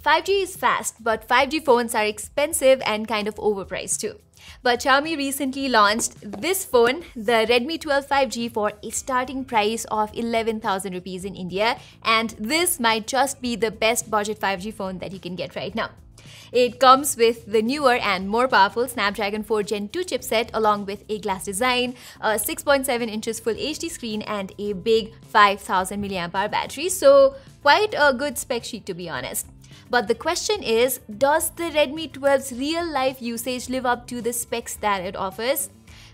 5G is fast, but 5G phones are expensive and kind of overpriced too. But Xiaomi recently launched this phone, the Redmi 12 5G, for a starting price of 11,000 rupees in India, and this might just be the best budget 5G phone that you can get right now. It comes with the newer and more powerful Snapdragon 4 Gen 2 chipset along with a glass design, a 6.7 inches Full HD screen and a big 5000 mAh battery, so quite a good spec sheet to be honest. But the question is, does the Redmi 12's real-life usage live up to the specs that it offers?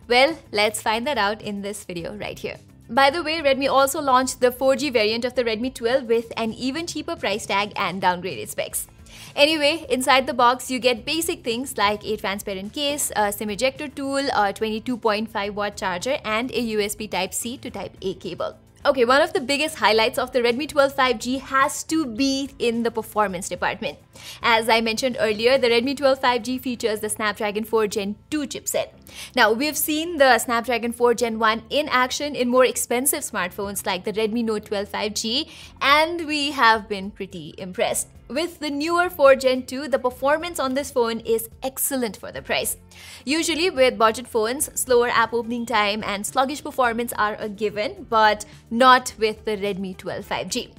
Well, let's find that out in this video right here. By the way, Redmi also launched the 4G variant of the Redmi 12 with an even cheaper price tag and downgraded specs. Anyway, inside the box you get basic things like a transparent case, a SIM ejector tool, a 22.5-watt charger and a USB Type-C to Type-A cable. Okay, one of the biggest highlights of the Redmi 12 5G has to be in the performance department. As I mentioned earlier, the Redmi 12 5G features the Snapdragon 4 Gen 2 chipset. Now, we've seen the Snapdragon 4 Gen 1 in action in more expensive smartphones like the Redmi Note 12 5G, and we have been pretty impressed. With the newer 4 Gen 2, the performance on this phone is excellent for the price. Usually with budget phones, slower app opening time and sluggish performance are a given, but not with the Redmi 12 5G.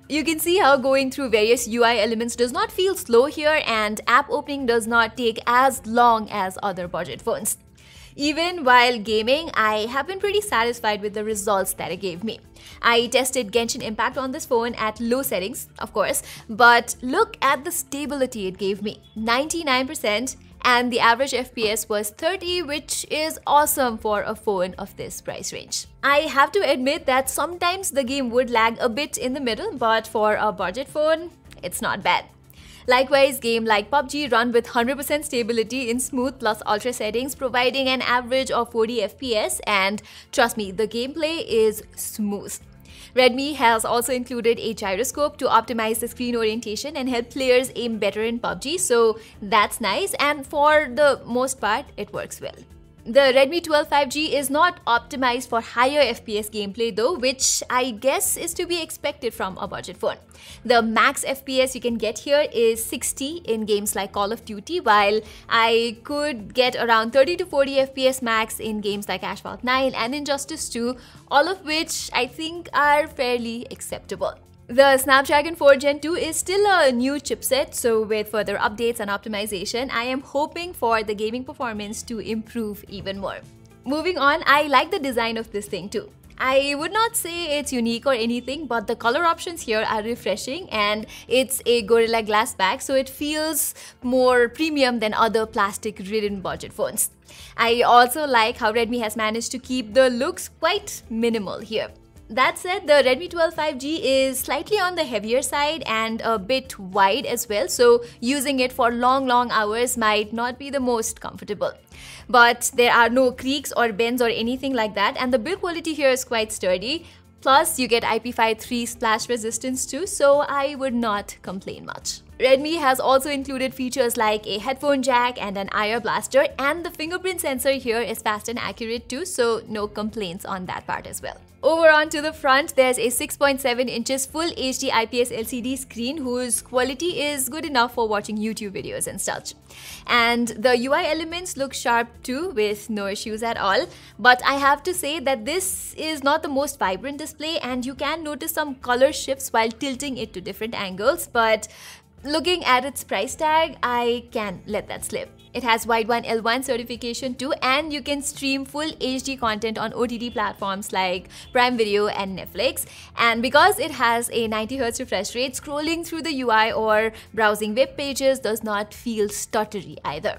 You can see how going through various UI elements does not feel slow here, and app opening does not take as long as other budget phones. Even while gaming, I have been pretty satisfied with the results that it gave me. I tested Genshin Impact on this phone at low settings, of course, but look at the stability it gave me, 99%, and the average FPS was 30, which is awesome for a phone of this price range. I have to admit that sometimes the game would lag a bit in the middle, but for a budget phone, it's not bad. Likewise, game like Pubg Run with 100% stability in smooth plus ultra settings, providing an average of 40 FPS, and trust me, the gameplay is smooth. Redmi has also included a gyroscope to optimize the screen orientation and help players aim better in Pubg, so that's nice, and for the most part, it works well. The Redmi 12 5G is not optimized for higher FPS gameplay though, which I guess is to be expected from a budget phone. The max FPS you can get here is 60 in games like Call of Duty, while I could get around 30 to 40 FPS max in games like Asphalt 9 and Injustice 2, all of which I think are fairly acceptable. The Snapdragon 4 Gen 2 is still a new chipset, so with further updates and optimization, I am hoping for the gaming performance to improve even more. Moving on, I like the design of this thing too. I would not say it's unique or anything, but the color options here are refreshing, and it's a Gorilla Glass back, so it feels more premium than other plastic-ridden budget phones. I also like how Redmi has managed to keep the looks quite minimal here. That said, the Redmi 12 5G is slightly on the heavier side and a bit wide as well, so using it for long hours might not be the most comfortable. But there are no creaks or bends or anything like that, and the build quality here is quite sturdy. Plus, you get IP53 splash resistance too, so I would not complain much. Redmi has also included features like a headphone jack and an IR blaster, and the fingerprint sensor here is fast and accurate too, so no complaints on that part as well. Over onto the front, there's a 6.7 inches Full HD IPS LCD screen whose quality is good enough for watching YouTube videos and such. And the UI elements look sharp too, with no issues at all. But I have to say that this is not the most vibrant display, and you can notice some color shifts while tilting it to different angles, but looking at its price tag, I can let that slip. It has Wide1L1 certification too, and you can stream full HD content on OTT platforms like Prime Video and Netflix. And because it has a 90Hz refresh rate, scrolling through the UI or browsing web pages does not feel stuttery either.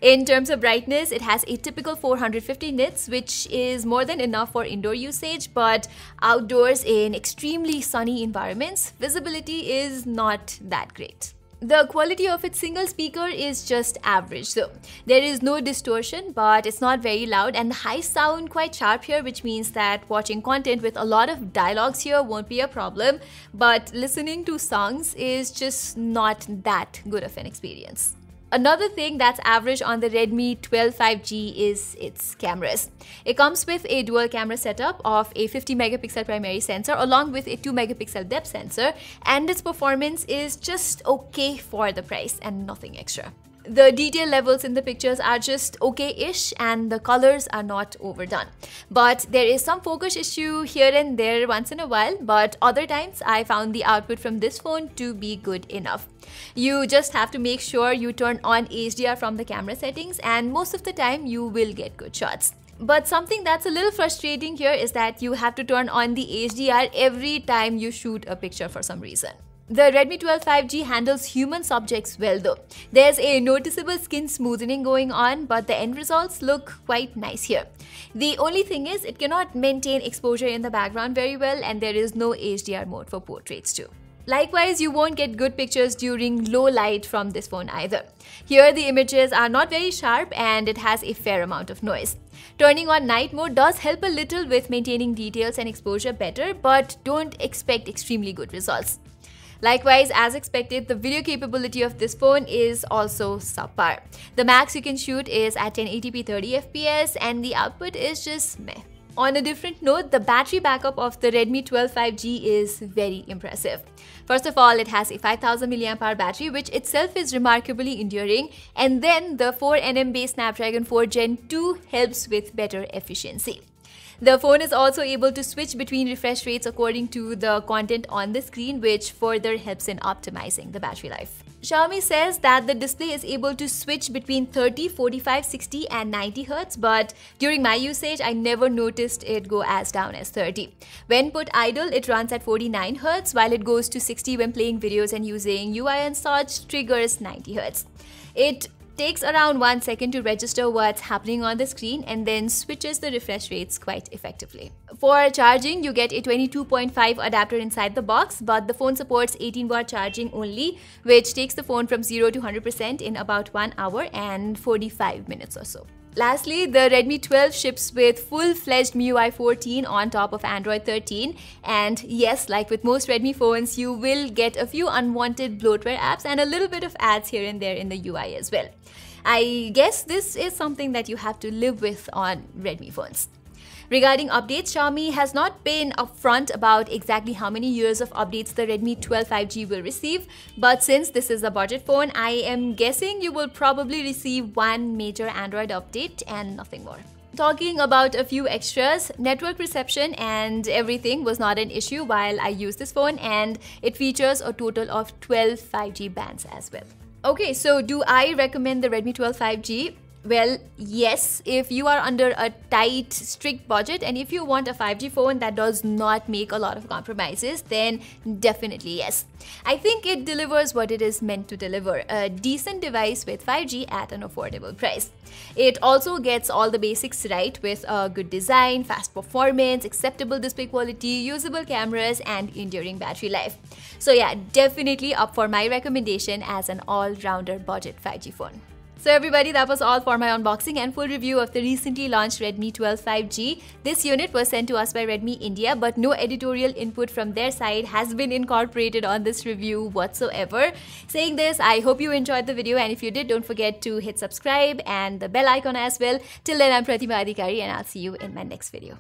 In terms of brightness, it has a typical 450 nits, which is more than enough for indoor usage, but outdoors in extremely sunny environments, visibility is not that great. The quality of its single speaker is just average though. There is no distortion, but it's not very loud, and the highs sound quite sharp here, which means that watching content with a lot of dialogues here won't be a problem, but listening to songs is just not that good of an experience. Another thing that's average on the Redmi 12 5G is its cameras. It comes with a dual camera setup of a 50 megapixel primary sensor along with a 2 megapixel depth sensor, and its performance is just okay for the price and nothing extra. The detail levels in the pictures are just okay-ish and the colors are not overdone. But there is some focus issue here and there once in a while, but other times I found the output from this phone to be good enough. You just have to make sure you turn on HDR from the camera settings, and most of the time you will get good shots. But something that's a little frustrating here is that you have to turn on the HDR every time you shoot a picture for some reason. The Redmi 12 5G handles human subjects well though. There's a noticeable skin smoothing going on, but the end results look quite nice here. The only thing is it cannot maintain exposure in the background very well, and there is no HDR mode for portraits too. Likewise, you won't get good pictures during low light from this phone either. Here the images are not very sharp and it has a fair amount of noise. Turning on night mode does help a little with maintaining details and exposure better, but don't expect extremely good results. Likewise, as expected, the video capability of this phone is also subpar. The max you can shoot is at 1080p 30fps and the output is just meh. On a different note, the battery backup of the Redmi 12 5G is very impressive. First of all, it has a 5000 mAh battery, which itself is remarkably enduring, and then the 4nm based Snapdragon 4 Gen 2 helps with better efficiency. The phone is also able to switch between refresh rates according to the content on the screen, which further helps in optimizing the battery life. Xiaomi says that the display is able to switch between 30, 45, 60 and 90 Hz, but during my usage, I never noticed it go as down as 30. When put idle, it runs at 49 Hz, while it goes to 60 when playing videos and using UI and such triggers 90 Hz. It takes around 1 second to register what's happening on the screen and then switches the refresh rates quite effectively. For charging, you get a 22.5 adapter inside the box, but the phone supports 18-watt charging only, which takes the phone from 0 to 100% in about 1 hour and 45 minutes or so. Lastly, the Redmi 12 ships with full-fledged MIUI 14 on top of Android 13, and yes, like with most Redmi phones, you will get a few unwanted bloatware apps and a little bit of ads here and there in the UI as well. I guess this is something that you have to live with on Redmi phones. Regarding updates, Xiaomi has not been upfront about exactly how many years of updates the Redmi 12 5G will receive, but since this is a budget phone, I am guessing you will probably receive one major Android update and nothing more. Talking about a few extras, network reception and everything was not an issue while I used this phone, and it features a total of 12 5G bands as well. Okay, so do I recommend the Redmi 12 5G? Well, yes, if you are under a tight, strict budget and if you want a 5G phone that does not make a lot of compromises, then definitely yes. I think it delivers what it is meant to deliver, a decent device with 5G at an affordable price. It also gets all the basics right with a good design, fast performance, acceptable display quality, usable cameras, and enduring battery life. So yeah, definitely up for my recommendation as an all-rounder budget 5G phone. So everybody, that was all for my unboxing and full review of the recently launched Redmi 12 5G. This unit was sent to us by Redmi India, but no editorial input from their side has been incorporated on this review whatsoever. Saying this, I hope you enjoyed the video, and if you did, don't forget to hit subscribe and the bell icon as well. Till then, I'm Pratima and I'll see you in my next video.